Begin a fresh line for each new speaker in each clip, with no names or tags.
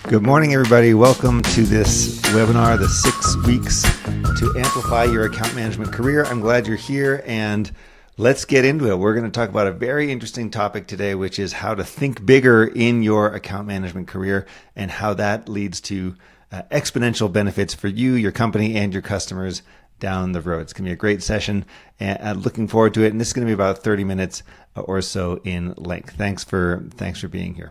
Good morning, everybody. Welcome to this webinar, the 6 weeks to amplify your account management career. I'm glad you're here, and let's get into it. We're going to talk about a very interesting topic today, which is how to think bigger in your account management career and how that leads to exponential benefits for you, your company, and your customers down the road. It's going to be a great session, and looking forward to it. And this is going to be about 30 minutes or so in length. Thanks for being here.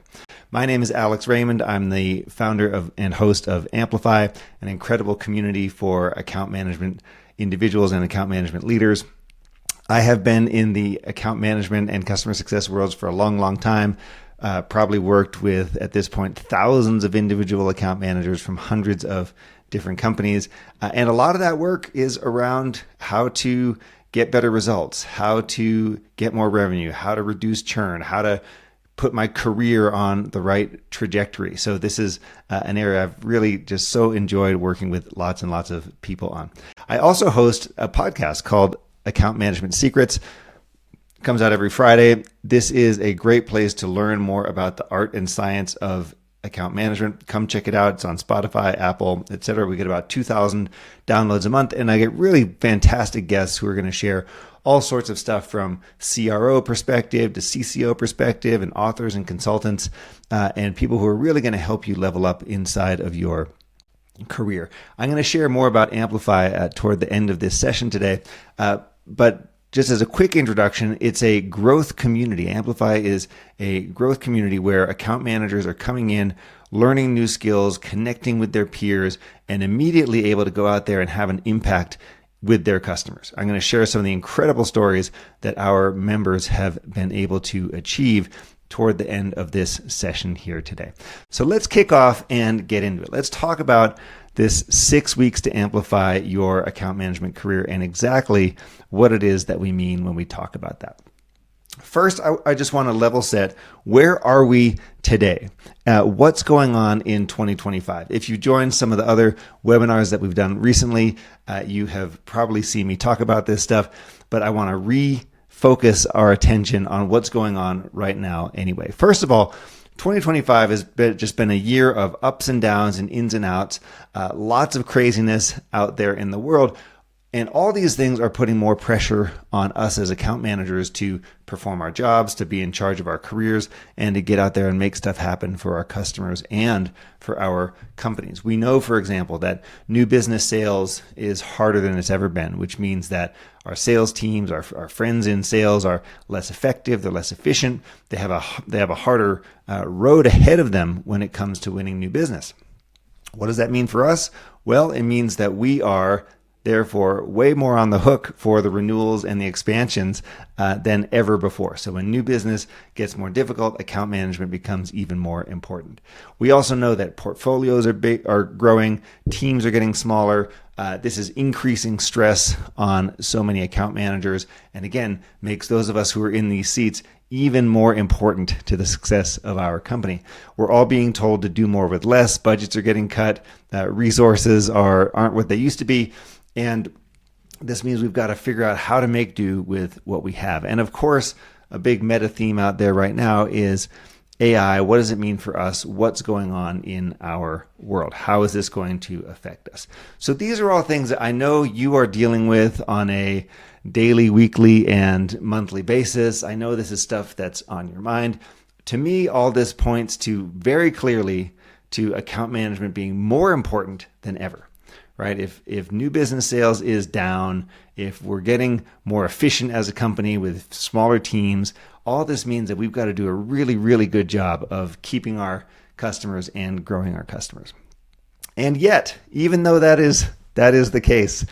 My name is Alex Raymond. I'm the founder and host of Amplify, an incredible community for account management individuals and account management leaders. I have been in the account management and customer success worlds for a long, long time. Probably worked with, at this point, thousands of individual account managers from hundreds of different companies. And a lot of that work is around how to get better results, how to get more revenue, how to reduce churn, how to put my career on the right trajectory. So this is an area I've really just so enjoyed working with lots and lots of people on. I also host a podcast called Account Management Secrets. It comes out every Friday. This is a great place to learn more about the art and science of account management. Come check it out. It's on Spotify, Apple, etc. We get about 2,000 downloads a month, and I get really fantastic guests who are going to share all sorts of stuff from CRO perspective to CCO perspective, and authors and consultants and people who are really going to help you level up inside of your career. I'm going to share more about Amplify toward the end of this session today, but just as a quick introduction, it's a growth community. Amplify is a growth community where account managers are coming in, learning new skills, connecting with their peers, and immediately able to go out there and have an impact with their customers. I'm going to share some of the incredible stories that our members have been able to achieve toward the end of this session here today. So let's kick off and get into it. Let's talk about this 6 weeks to amplify your account management career and exactly what it is that we mean when we talk about that. First, I just want to level set. Where are we today? What's going on in 2025? If you joined some of the other webinars that we've done recently, you have probably seen me talk about this stuff, but I want to refocus our attention on what's going on right now anyway. First of all, 2025 has just been a year of ups and downs and ins and outs, lots of craziness out there in the world. And all these things are putting more pressure on us as account managers to perform our jobs, to be in charge of our careers, and to get out there and make stuff happen for our customers and for our companies. We know, for example, that new business sales is harder than it's ever been, which means that our sales teams, our friends in sales are less effective, they're less efficient, they have a harder road ahead of them when it comes to winning new business. What does that mean for us? Well, it means that we are therefore way more on the hook for the renewals and the expansions than ever before. So when new business gets more difficult, account management becomes even more important. We also know that portfolios are growing, teams are getting smaller. This is increasing stress on so many account managers, and again, makes those of us who are in these seats even more important to the success of our company. We're all being told to do more with less. Budgets are getting cut. Resources aren't what they used to be. And this means we've got to figure out how to make do with what we have. And of course, a big meta theme out there right now is AI. What does it mean for us? What's going on in our world? How is this going to affect us? So these are all things that I know you are dealing with on a daily, weekly, and monthly basis. I know this is stuff that's on your mind. To me, all this points to very clearly to account management being more important than ever. Right? If new business sales is down, if we're getting more efficient as a company with smaller teams, all this means that we've got to do a really, really good job of keeping our customers and growing our customers. And yet, even though that is the case,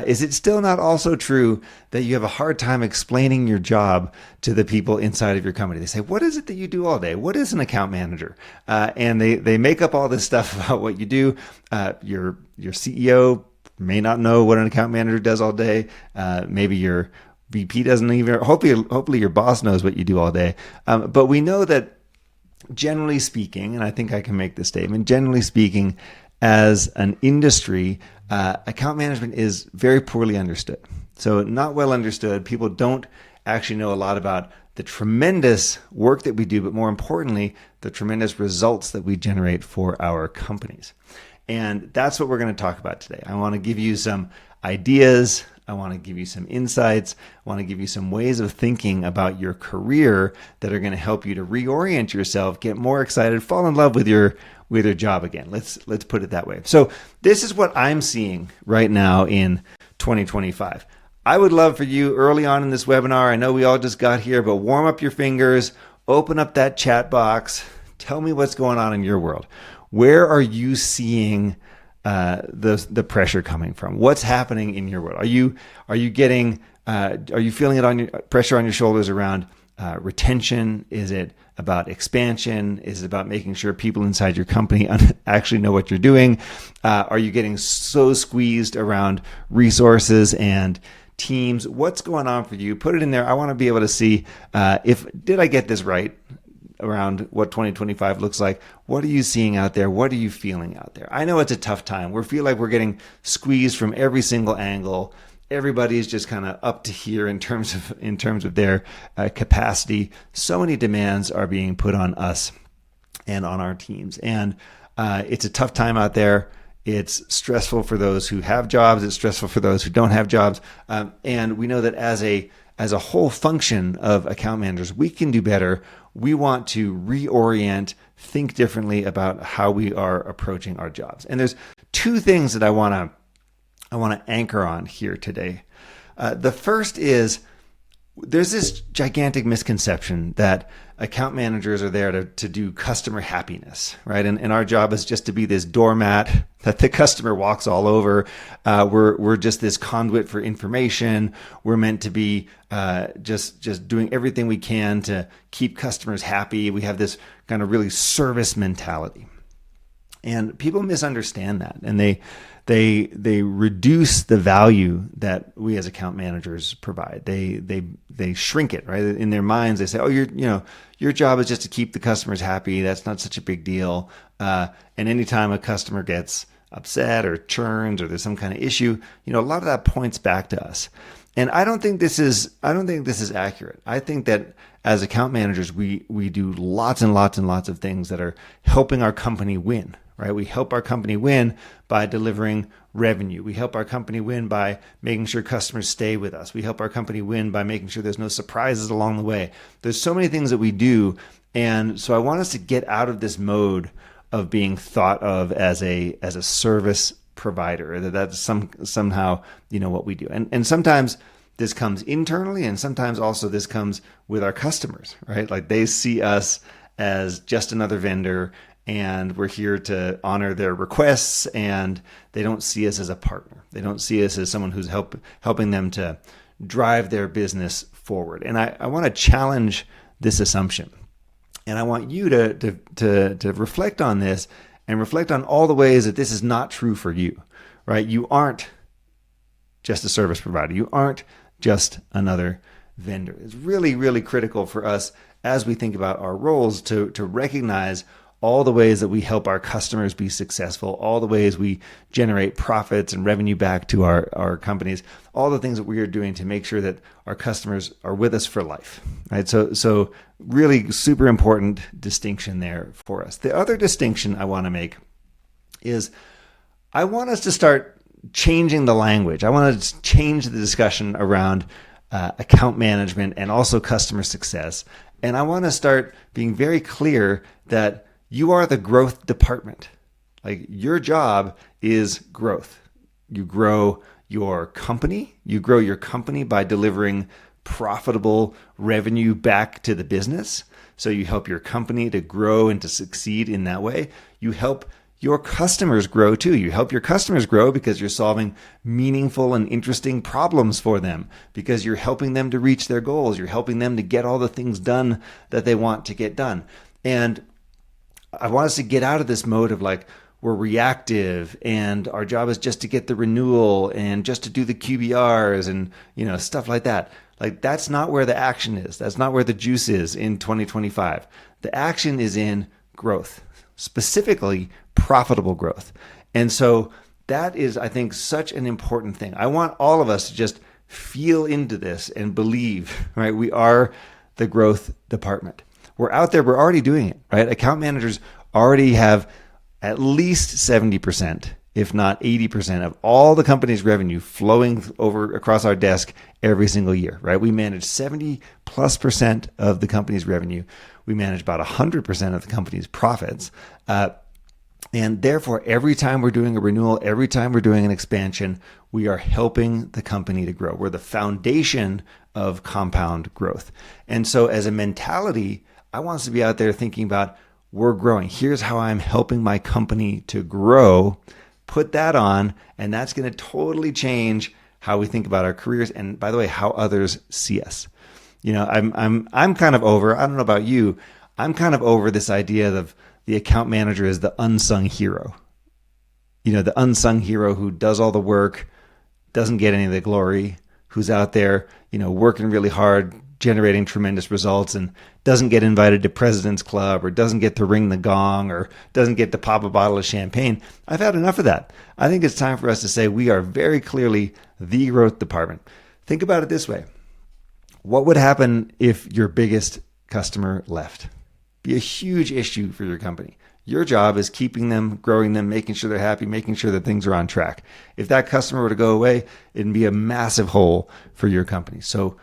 is it still not also true that you have a hard time explaining your job to the people inside of your company? They say, what is it that you do all day? What is an account manager? And they make up all this stuff about what you do. Your CEO may not know what an account manager does all day. Maybe your VP doesn't even, hopefully your boss knows what you do all day. But we know that generally speaking, and I think I can make this statement, generally speaking, as an industry, account management is very poorly understood. So not well understood. People don't actually know a lot about the tremendous work that we do, but more importantly, the tremendous results that we generate for our companies. And that's what we're going to talk about today. I want to give you some ideas. I want to give you some insights. I want to give you some ways of thinking about your career that are going to help you to reorient yourself, get more excited, fall in love with your job again. Let's put it that way. So this is what I'm seeing right now in 2025. I would love for you early on in this webinar, I know we all just got here, but warm up your fingers, open up that chat box, tell me what's going on in your world. Where are you seeing the pressure coming from? What's happening in your world? Are you feeling it on your pressure on your shoulders around retention? Is it about expansion? Is it about making sure people inside your company actually know what you're doing? Are you getting so squeezed around resources and teams? What's going on for you? Put it in there. I want to be able to see did I get this right around what 2025 looks like. What are you seeing out there? What are you feeling out there? I know it's a tough time. We feel like we're getting squeezed from every single angle. Everybody's just kind of up to here in terms of their capacity. So many demands are being put on us and on our teams, and it's a tough time out there. It's stressful for those who have jobs. It's stressful for those who don't have jobs, and we know that as a whole function of account managers, we can do better. We want to reorient, think differently about how we are approaching our jobs. And there's two things that I want to anchor on here today. The first is there's this gigantic misconception that account managers are there to do customer happiness, right? And our job is just to be this doormat that the customer walks all over. We're just this conduit for information. We're meant to be just doing everything we can to keep customers happy. We have this kind of really service mentality. And people misunderstand that, and they reduce the value that we as account managers provide. They shrink it, right? In their minds, they say, "Oh, your job is just to keep the customers happy. That's not such a big deal." And anytime a customer gets upset or churns or there's some kind of issue, a lot of that points back to us. And I don't think this is accurate. I think that as account managers, we do lots and lots and lots of things that are helping our company win. Right? We help our company win by delivering revenue. We help our company win by making sure customers stay with us. We help our company win by making sure there's no surprises along the way. There's so many things that we do. And so I want us to get out of this mode of being thought of as a service provider, that's somehow, what we do. And sometimes this comes internally, and sometimes also this comes with our customers, right? Like they see us as just another vendor, and we're here to honor their requests, and they don't see us as a partner. They don't see us as someone who's helping them to drive their business forward. And I want to challenge this assumption. And I want you to reflect on this and reflect on all the ways that this is not true for you, right? You aren't just a service provider. You aren't just another vendor. It's really, really critical for us as we think about our roles to recognize all the ways that we help our customers be successful, all the ways we generate profits and revenue back to our companies, all the things that we are doing to make sure that our customers are with us for life, right? So really super important distinction there for us. The other distinction I want to make is I want us to start changing the language. I want to change the discussion around account management and also customer success. And I want to start being very clear that you are the growth department. Like your job is growth. You grow your company. You grow your company by delivering profitable revenue back to the business. So you help your company to grow and to succeed in that way. You help your customers grow too. You help your customers grow because you're solving meaningful and interesting problems for them, because you're helping them to reach their goals. You're helping them to get all the things done that they want to get done. And I want us to get out of this mode of like, we're reactive and our job is just to get the renewal and just to do the QBRs and, stuff like that. Like that's not where the action is. That's not where the juice is in 2025. The action is in growth, specifically profitable growth. And so that is, I think, such an important thing. I want all of us to just feel into this and believe, right? We are the growth department. We're out there, we're already doing it, right? Account managers already have at least 70%, if not 80% of all the company's revenue flowing over across our desk every single year, right? We manage 70+% of the company's revenue. We manage about 100% of the company's profits. And therefore, every time we're doing a renewal, every time we're doing an expansion, we are helping the company to grow. We're the foundation of compound growth. And so as a mentality, I want us to be out there thinking about, we're growing. Here's how I'm helping my company to grow. Put that on, and that's going to totally change how we think about our careers. And by the way, how others see us. You know, I'm kind of over, I don't know about you, I'm kind of over this idea of the account manager is the unsung hero. You know, the unsung hero who does all the work, doesn't get any of the glory, who's out there, you know, working really hard, generating tremendous results, and doesn't get invited to President's Club, or doesn't get to ring the gong, or doesn't get to pop a bottle of champagne. I've had enough of that. I think it's time for us to say we are very clearly the growth department. Think about it this way. What would happen if your biggest customer left? Be a huge issue for your company. Your job is keeping them, growing them, making sure they're happy, making sure that things are on track. If that customer were to go away, it'd be a massive hole for your company. So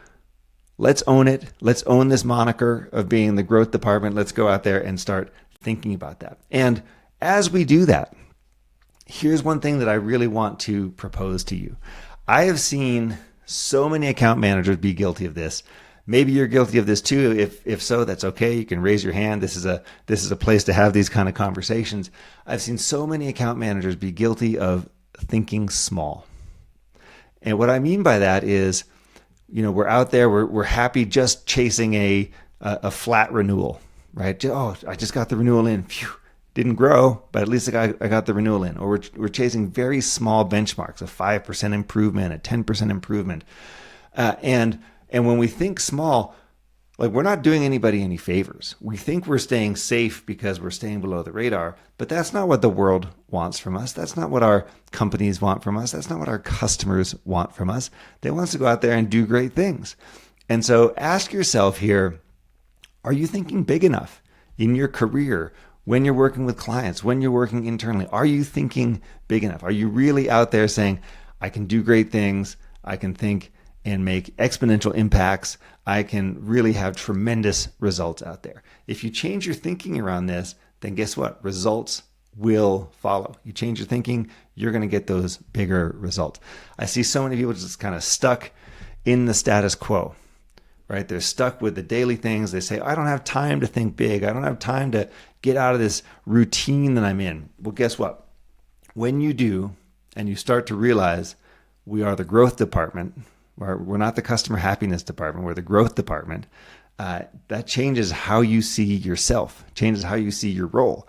let's own it. Let's own this moniker of being the growth department. Let's go out there and start thinking about that. And as we do that, here's one thing that I really want to propose to you. I have seen so many account managers be guilty of this. Maybe you're guilty of this too. If so, that's okay. You can raise your hand. This is a place to have these kind of conversations. I've seen so many account managers be guilty of thinking small. And what I mean by that is, you know, we're out there, we're happy just chasing a flat renewal, right? Oh, I just got the renewal in. Phew, didn't grow, but at least I got the renewal in. Or we're chasing very small benchmarks, a 5% improvement, a 10% improvement. And when we think small, like, we're not doing anybody any favors. We think we're staying safe because we're staying below the radar, but that's not what the world wants from us. That's not what our companies want from us. That's not what our customers want from us. They want us to go out there and do great things. And so ask yourself here, are you thinking big enough in your career, when you're working with clients, when you're working internally? Are you thinking big enough? Are you really out there saying, I can do great things, I can think and make exponential impacts, I can really have tremendous results out there? If you change your thinking around this, then guess what? Results will follow. You change your thinking, you're going to get those bigger results. I see so many people just kind of stuck in the status quo, right? They're stuck with the daily things. They say, I don't have time to think big. I don't have time to get out of this routine that I'm in. Well, guess what? When you do, and you start to realize we are the growth department, we're not the customer happiness department, we're the growth department, that changes how you see yourself, changes how you see your role.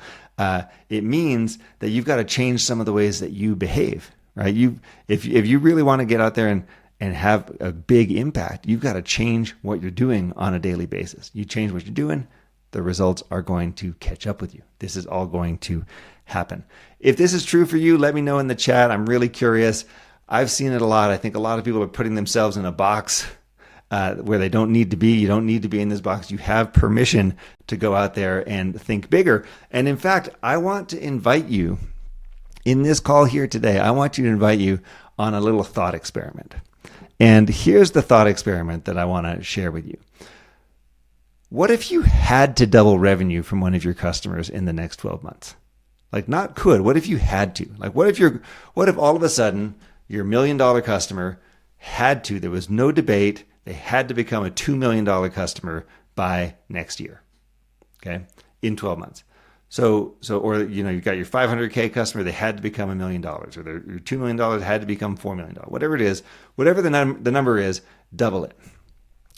It means that you've got to change some of the ways that you behave, right? If you really want to get out there and have a big impact, you've got to change what you're doing on a daily basis. You change what you're doing, the results are going to catch up with you. This is all going to happen. If this is true for you, let me know in the chat. I'm really curious. I've seen it a lot. I think a lot of people are putting themselves in a box where they don't need to be. You don't need to be in this box. You have permission to go out there and think bigger. And in fact, I want to invite you in this call here today. I want to invite you on a little thought experiment. And here's the thought experiment that I want to share with you. What if you had to double revenue from one of your customers in the next 12 months? Like, not could. What if you had to? Like, what if all of a sudden your $1 million customer had to, there was no debate, they had to become a $2 million customer by next year, okay, in 12 months. So, or, you know, you've got your 500K customer, they had to become $1 million, or your $2 million had to become $4 million, whatever it is, whatever the number is, double it.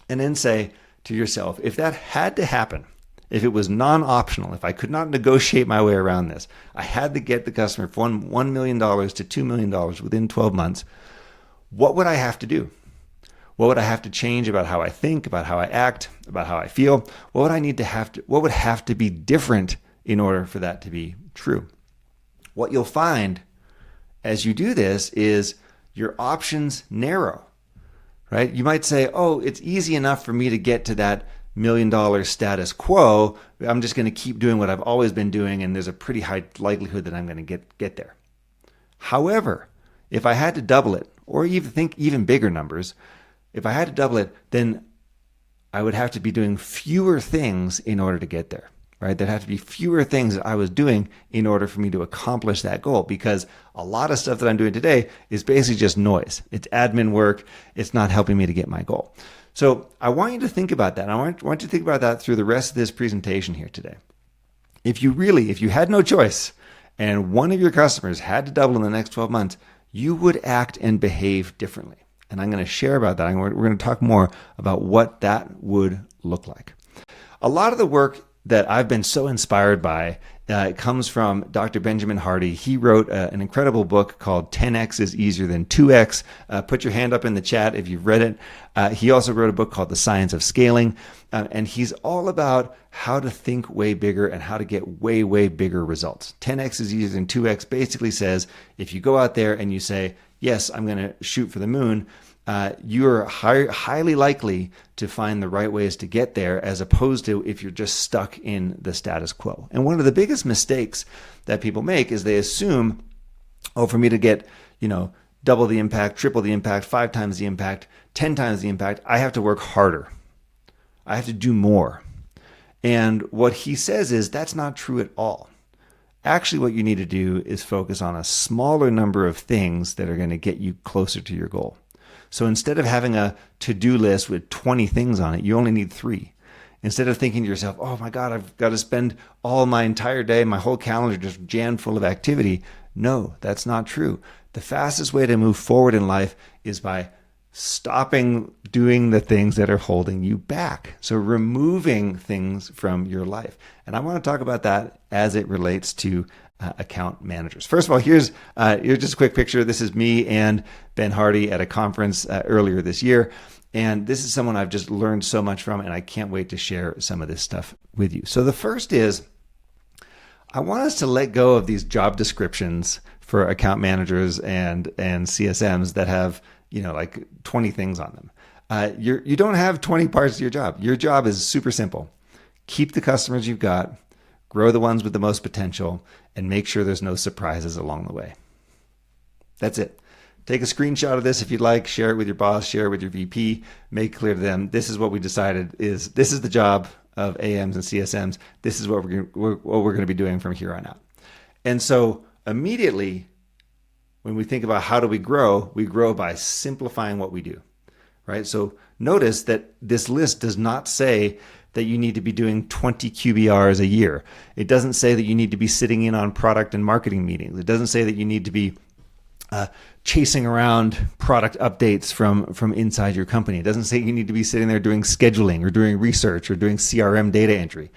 And then say to yourself, if that had to happen, if it was non-optional, if I could not negotiate my way around this, I had to get the customer from $1 million to $2 million within 12 months, what would I have to do? What would I have to change about how I think, about how I act, about how I feel? What would have to be different in order for that to be true? What you'll find as you do this is your options narrow, right? You might say, oh, it's easy enough for me to get to that $1 million status quo. I'm just going to keep doing what I've always been doing, and there's a pretty high likelihood that I'm going to get there. However, if I had to double it, or even think even bigger numbers, if I had to double it, then I would have to be doing fewer things in order to get there, right? There'd have to be fewer things that I was doing in order for me to accomplish that goal, because a lot of stuff that I'm doing today is basically just noise. It's admin work. It's not helping me to get my goal. So I want you to think about that. I want you to think about that through the rest of this presentation here today. If you had no choice and one of your customers had to double in the next 12 months, you would act and behave differently. And I'm going to share about that. We're going to talk more about what that would look like. A lot of the work that I've been so inspired by comes from Dr. Benjamin Hardy. He wrote an incredible book called 10X is Easier Than 2X. Put your hand up in the chat if you've read it. He also wrote a book called The Science of Scaling. And he's all about how to think way bigger and how to get way, way bigger results. 10X is easier than 2X basically says, if you go out there and you say, yes, I'm going to shoot for the moon, you're highly likely to find the right ways to get there, as opposed to if you're just stuck in the status quo. And one of the biggest mistakes that people make is they assume, oh, for me to get, double the impact, triple the impact, 5 times the impact, 10 times the impact, I have to work harder. I have to do more. And what he says is that's not true at all. Actually, what you need to do is focus on a smaller number of things that are going to get you closer to your goal. So instead of having a to-do list with 20 things on it, you only need 3. Instead of thinking to yourself, oh my God, I've got to spend all my entire day, my whole calendar just jammed full of activity. No, that's not true. The fastest way to move forward in life is by stopping doing the things that are holding you back. So removing things from your life. And I want to talk about that as it relates to account managers. First of all, here's just a quick picture. This is me and Ben Hardy at a conference earlier this year. And this is someone I've just learned so much from, and I can't wait to share some of this stuff with you. So the first is, I want us to let go of these job descriptions for account managers and CSMs that have, like 20 things on them. You don't have 20 parts of your job. Your job is super simple. Keep the customers you've got, grow the ones with the most potential, and make sure there's no surprises along the way. That's it. Take a screenshot of this if you'd like, share it with your boss, share it with your VP, make clear to them, this is what we decided this is the job of AMs and CSMs. This is what we're going to be doing from here on out. And so immediately, when we think about how do we grow by simplifying what we do, right? So notice that this list does not say that you need to be doing 20 QBRs a year. It doesn't say that you need to be sitting in on product and marketing meetings. It doesn't say that you need to be chasing around product updates from inside your company. It doesn't say you need to be sitting there doing scheduling or doing research or doing CRM data entry.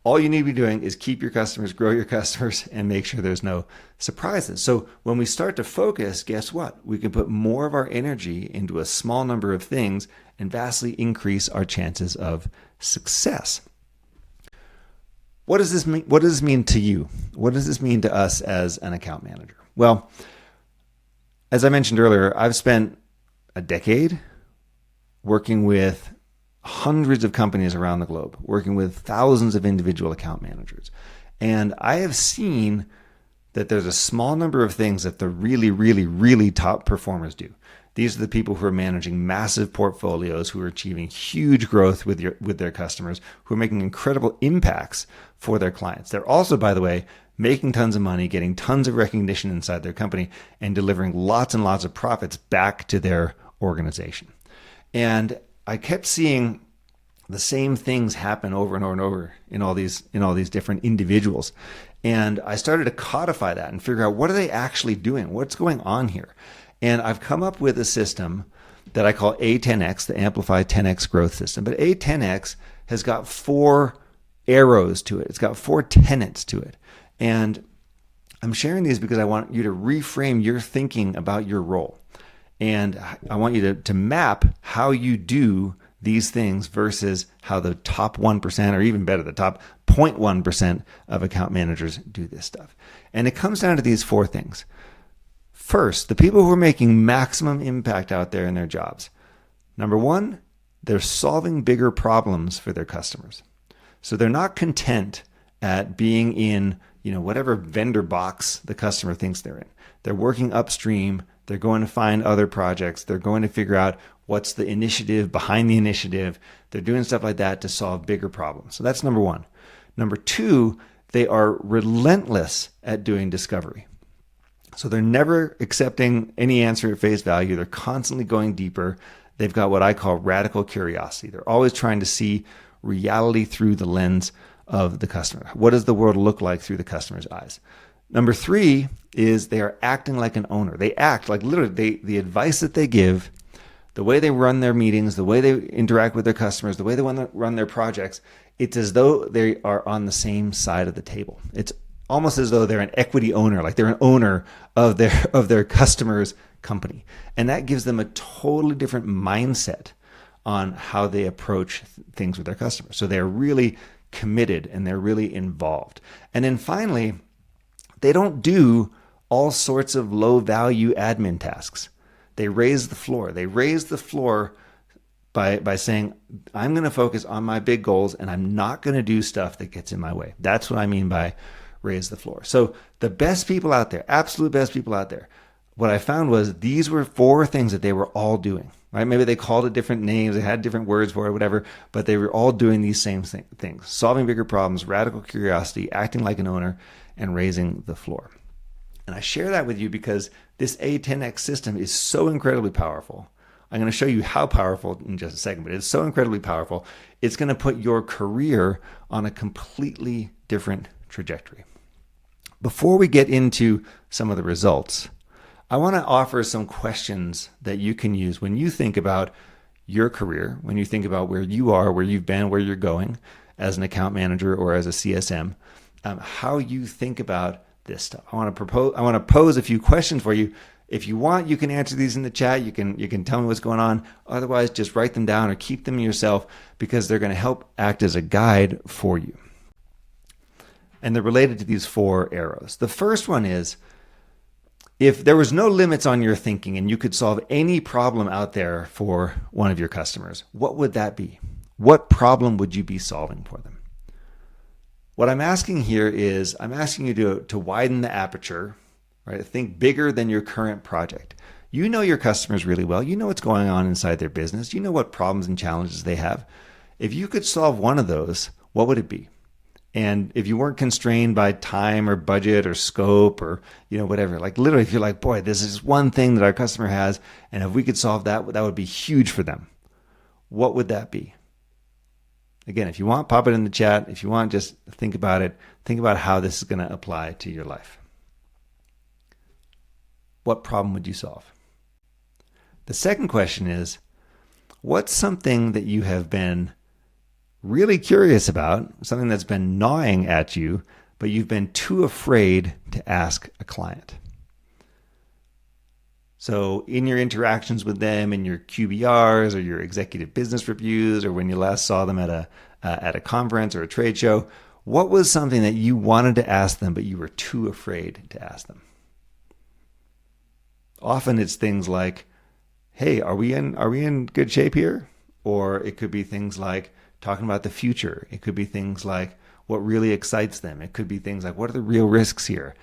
All you need to be doing is keep your customers, grow your customers, and make sure there's no surprises. So when we start to focus, guess what? We can put more of our energy into a small number of things and vastly increase our chances of success. What does this mean? What does this mean to you? What does this mean to us as an account manager? Well, as I mentioned earlier, I've spent a decade working with hundreds of companies around the globe, working with thousands of individual account managers. And I have seen that there's a small number of things that the really, really, really top performers do. These are the people who are managing massive portfolios, who are achieving huge growth with their customers, who are making incredible impacts for their clients. They're also, by the way, making tons of money, getting tons of recognition inside their company, and delivering lots and lots of profits back to their organization. And I kept seeing the same things happen over and over and over in all these different individuals. And I started to codify that and figure out, what are they actually doing? What's going on here? And I've come up with a system that I call A10X, the Amplify 10X Growth System. But A10X has got 4 arrows to it. It's got 4 tenets to it. And I'm sharing these because I want you to reframe your thinking about your role. And I want you to map how you do these things versus how the top 1%, or even better, the top 0.1% of account managers do this stuff. And it comes down to these 4 things. First, the people who are making maximum impact out there in their jobs. Number 1, they're solving bigger problems for their customers. So they're not content at being in, whatever vendor box the customer thinks they're in. They're working upstream. They're going to find other projects. They're going to figure out what's the initiative behind the initiative. They're doing stuff like that to solve bigger problems. So that's number one. Number two, they are relentless at doing discovery. So they're never accepting any answer at face value. They're constantly going deeper. They've got what I call radical curiosity. They're always trying to see reality through the lens of the customer. What does the world look like through the customer's eyes? Number three is they are acting like an owner. They act like literally the advice that they give, the way they run their meetings, the way they interact with their customers, the way they want to run their projects, it's as though they are on the same side of the table. It's almost as though they're an equity owner, like they're an owner of their customer's company. And that gives them a totally different mindset on how they approach things with their customers. So they're really committed and they're really involved. And then finally, they don't do all sorts of low value admin tasks. They raise the floor. They raise the floor by saying, I'm going to focus on my big goals and I'm not going to do stuff that gets in my way. That's what I mean by raise the floor. So the best people out there, absolute best people out there, what I found was these were 4 things that they were all doing, right? Maybe they called it different names, they had different words for it, whatever, but they were all doing these same things: solving bigger problems, radical curiosity, acting like an owner, and raising the floor. And I share that with you because this A10X system is so incredibly powerful. I'm going to show you how powerful in just a second, but it's so incredibly powerful. It's going to put your career on a completely different trajectory. Before we get into some of the results, I want to offer some questions that you can use when you think about your career, when you think about where you are, where you've been, where you're going as an account manager or as a CSM, how you think about this stuff. I want to pose a few questions for you. If you want, you can answer these in the chat. You can tell me what's going on. Otherwise, just write them down or keep them yourself because they're going to help act as a guide for you. And they're related to these 4 arrows. The first one is, if there was no limits on your thinking and you could solve any problem out there for one of your customers, what would that be? What problem would you be solving for them? What I'm asking here is, I'm asking you to widen the aperture, right? Think bigger than your current project. You know your customers really well. You know what's going on inside their business. You know what problems and challenges they have. If you could solve one of those, what would it be? And if you weren't constrained by time or budget or scope or, whatever, like literally if you're like, boy, this is one thing that our customer has, and if we could solve that, that would be huge for them. What would that be? Again, if you want, pop it in the chat. If you want, just think about it. Think about how this is going to apply to your life. What problem would you solve? The second question is, what's something that you have been really curious about, something that's been gnawing at you, but you've been too afraid to ask a client? So in your interactions with them, in your QBRs or your executive business reviews, or when you last saw them at a conference or a trade show, what was something that you wanted to ask them, but you were too afraid to ask them? Often it's things like, hey, are we in good shape here? Or it could be things like talking about the future. It could be things like what really excites them. It could be things like, what are the real risks here?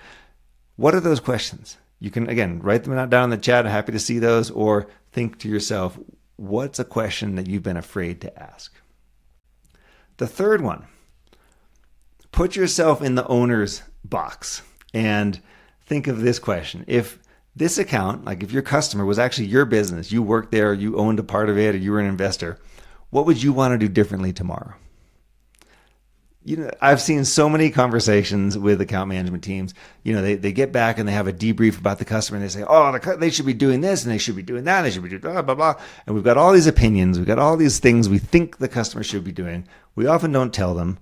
What are those questions? You can, again, write them down in the chat. I'm happy to see those. Or think to yourself, what's a question that you've been afraid to ask? The third one, put yourself in the owner's box and think of this question. If this account, like if your customer was actually your business, you worked there, you owned a part of it, or you were an investor, what would you want to do differently tomorrow? I've seen so many conversations with account management teams. They get back and they have a debrief about the customer and they say, oh, they should be doing this and they should be doing that. And they should be doing blah, blah, blah. And we've got all these opinions. We've got all these things we think the customer should be doing. We often don't tell them,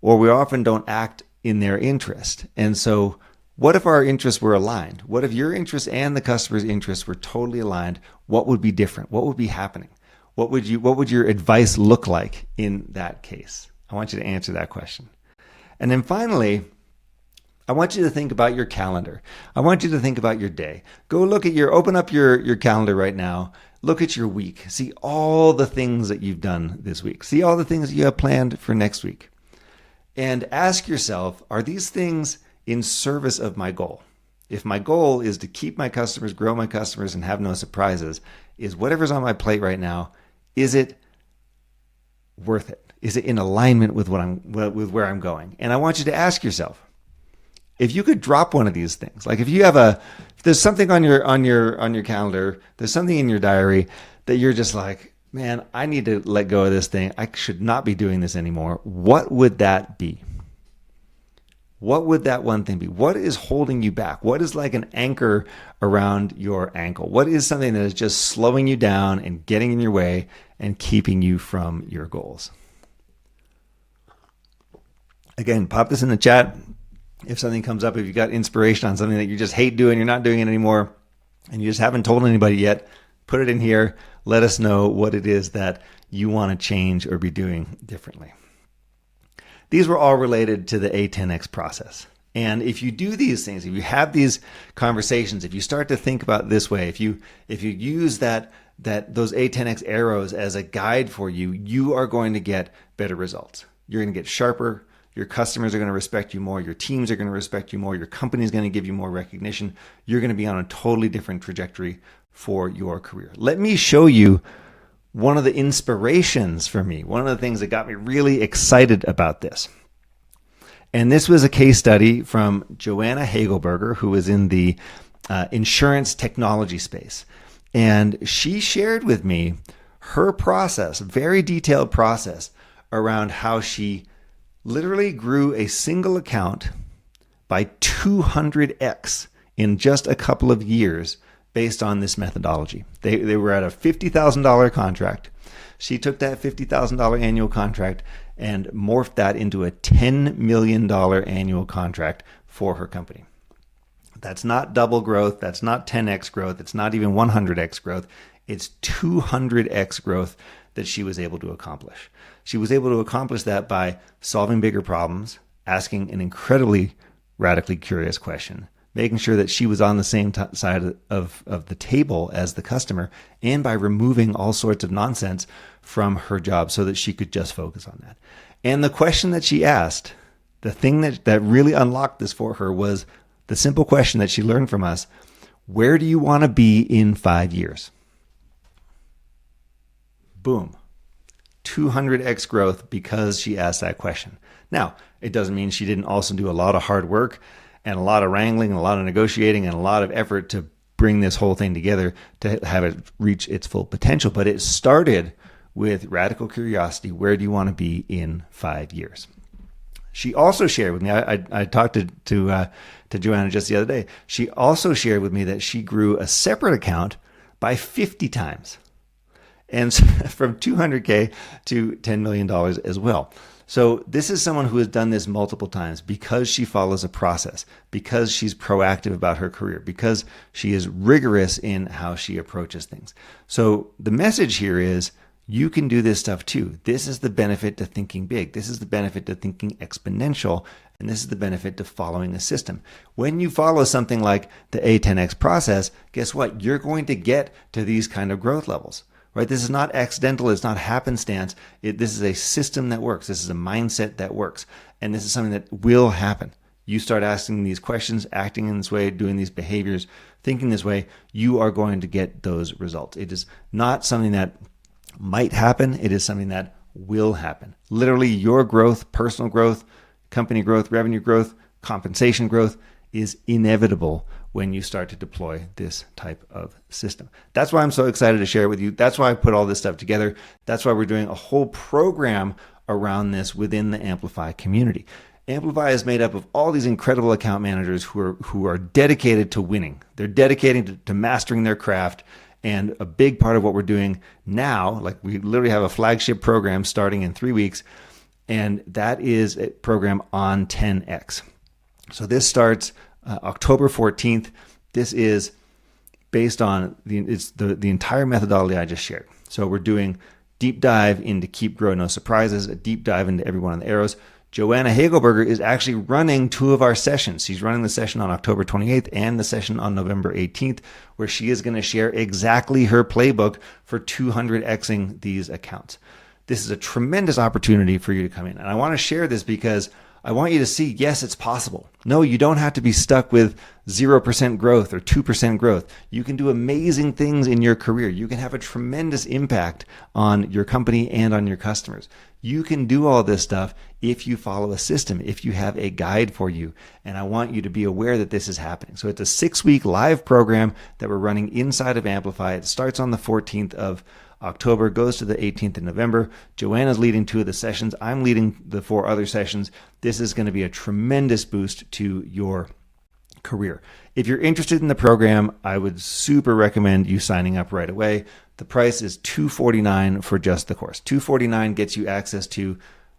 or we often don't act in their interest. And so what if our interests were aligned? What if your interests and the customer's interests were totally aligned? What would be different? What would be happening? What would your advice look like in that case? I want you to answer that question. And then finally, I want you to think about your calendar. I want you to think about your day. Open up your calendar right now. look at your week. See all the things that you've done this week. See all the things you have planned for next week. And ask yourself, are these things in service of my goal? If my goal is to keep my customers, grow my customers, and have no surprises, is whatever's on my plate right now, is it worth it? Is it in alignment with with where I'm going? And I want you to ask yourself, if you could drop one of these things, like if there's something on your calendar, there's something in your diary that you're just like, man, I need to let go of this thing. I should not be doing this anymore. What would that be? What would that one thing be? What is holding you back? What is like an anchor around your ankle? What is something that is just slowing you down and getting in your way and keeping you from your goals? Again, pop this in the chat. If something comes up, if you got inspiration on something that you just hate doing, you're not doing it anymore, and you just haven't told anybody yet, put it in here. Let us know what it is that you want to change or be doing differently. These were all related to the A10X process. And if you do these things, if you have these conversations, if you start to think about it this way, if you use those A10X arrows as a guide for you, you are going to get better results. You're going to get sharper. Your customers are going to respect you more. Your teams are going to respect you more. Your company is going to give you more recognition. You're going to be on a totally different trajectory for your career. Let me show you one of the inspirations for me, one of the things that got me really excited about this. And this was a case study from Joanna Hagelberger, who is in the insurance technology space. And she shared with me her process, very detailed process around how she literally grew a single account by 200x in just a couple of years based on this methodology. They were at a $50,000 contract. She took that $50,000 annual contract and morphed that into a $10 million annual contract for her company. That's not double growth. That's not 10x growth. It's not even 100x growth. It's 200x growth that she was able to accomplish. She was able to accomplish that by solving bigger problems, asking an incredibly radically curious question, making sure that she was on the same side of the table as the customer, and by removing all sorts of nonsense from her job so that she could just focus on that. And the question that she asked, the thing that really unlocked this for her, was the simple question that she learned from us: where do you want to be in 5 years? Boom. 200x growth because she asked that question. Now, it doesn't mean she didn't also do a lot of hard work and a lot of wrangling and a lot of negotiating and a lot of effort to bring this whole thing together to have it reach its full potential. But it started with radical curiosity. Where do you want to be in 5 years? She also shared with me, I talked to Joanna just the other day. She also shared with me that she grew a separate account by 50 times. And from 200K to $10 million as well. So this is someone who has done this multiple times because she follows a process, because she's proactive about her career, because she is rigorous in how she approaches things. So the message here is, you can do this stuff too. This is the benefit to thinking big. This is the benefit to thinking exponential. And this is the benefit to following a system. When you follow something like the A10X process, guess what? You're going to get to these kind of growth levels. Right? This is not accidental. It's not happenstance. This is a system that works. This is a mindset that works. And this is something that will happen. You start asking these questions, acting in this way, doing these behaviors, thinking this way, you are going to get those results. It is not something that might happen. It is something that will happen. Literally, your growth, personal growth, company growth, revenue growth, compensation growth is inevitable when you start to deploy this type of system. That's why I'm so excited to share it with you. That's why I put all this stuff together. That's why we're doing a whole program around this within the Amplify community. Amplify is made up of all these incredible account managers who are dedicated to winning. They're dedicated to mastering their craft. And a big part of what we're doing now, like we literally have a flagship program starting in 3 weeks, and that is a program on 10X. So this starts October 14th. This is based on the entire methodology I just shared. So we're doing deep dive into keep, grow, no surprises, a deep dive into every one of the arrows, Joanna Hagelberger is actually running 2 of our sessions. She's running the session on October 28th and the session on November 18th, where she is going to share exactly her playbook for 200xing these accounts. This is a tremendous opportunity for you to come in. And I want to share this because I want you to see, yes, it's possible. No, you don't have to be stuck with 0% growth or 2% growth. You can do amazing things in your career. You can have a tremendous impact on your company and on your customers. You can do all this stuff if you follow a system, if you have a guide for you. And I want you to be aware that this is happening. So it's a 6-week live program that we're running inside of Amplify. It starts on the 14th of October, goes to the 18th of November. Joanna's leading 2 of the sessions. I'm leading the 4 other sessions. This is going to be a tremendous boost to your career. If you're interested in the program, I would super recommend you signing up right away. The price is $249 for just the course. $249 gets you access to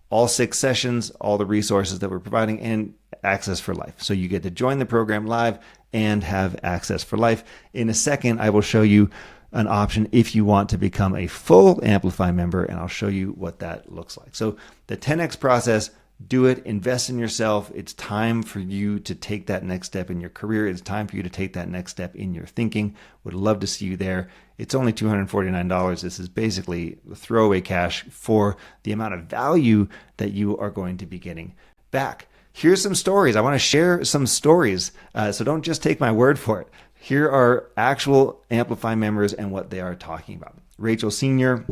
all 6 sessions, all the resources that we're providing, and access for life. So you get to join the program live and have access for life. In a second, I will show you an option if you want to become a full Amplify member, and I'll show you what that looks like. So the 10X process, do it, invest in yourself. It's time for you to take that next step in your career. It's time for you to take that next step in your thinking. Would love to see you there. It's only $249. This is basically throwaway cash for the amount of value that you are going to be getting back. Here's some stories. I want to share some stories. So don't just take my word for it. Here are actual Amplify members and what they are talking about. Rachel Sr.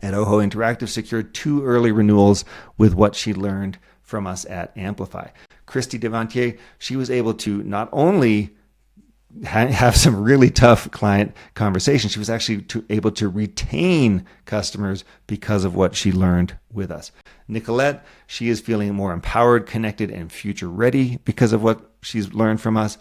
at Oho Interactive secured 2 early renewals with what she learned from us at Amplify. Christy Devantier, she was able to not only have some really tough client conversations, she was actually able to retain customers because of what she learned with us. Nicolette, she is feeling more empowered, connected, and future ready because of what she's learned from us.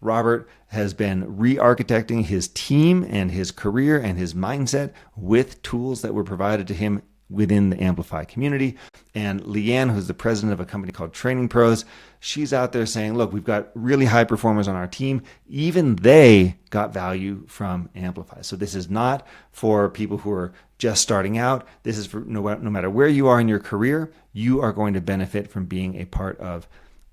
Robert has been re-architecting his team and his career and his mindset with tools that were provided to him within the Amplify community. And Leanne, who's the president of a company called Training Pros, she's out there saying, look, we've got really high performers on our team. Even they got value from Amplify. So this is not for people who are just starting out. This is for no matter where you are in your career, you are going to benefit from being a part of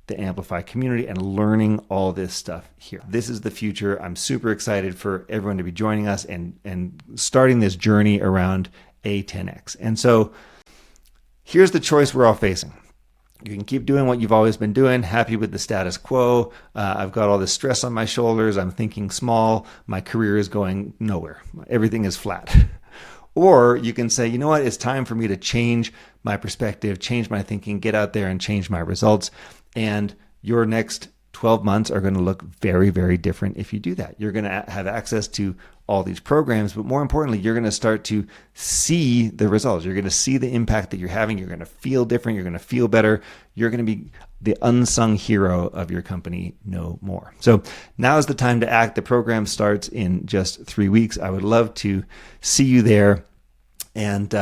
the Amplify community and learning all this stuff here. This is the future. I'm super excited for everyone to be joining us and starting this journey around A10X. And so here's the choice we're all facing. You can keep doing what you've always been doing, happy with the status quo. I've got all this stress on my shoulders. I'm thinking small. My career is going nowhere. Everything is flat. Or you can say, you know what? It's time for me to change my perspective, change my thinking, get out there and change my results. And your next 12 months are going to look very, very different if you do that. You're going to have access to all these programs, but more importantly, you're going to start to see the results. You're going to see the impact that you're having. You're going to feel different. You're going to feel better. You're going to be the unsung hero of your company no more. So now is the time to act. The program starts in just 3 weeks. I would love to see you there. And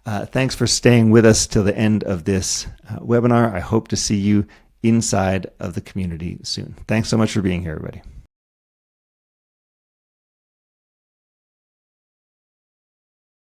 thanks for staying with us till the end of this webinar. I hope to see you inside of the community soon. Thanks so much for being here, everybody.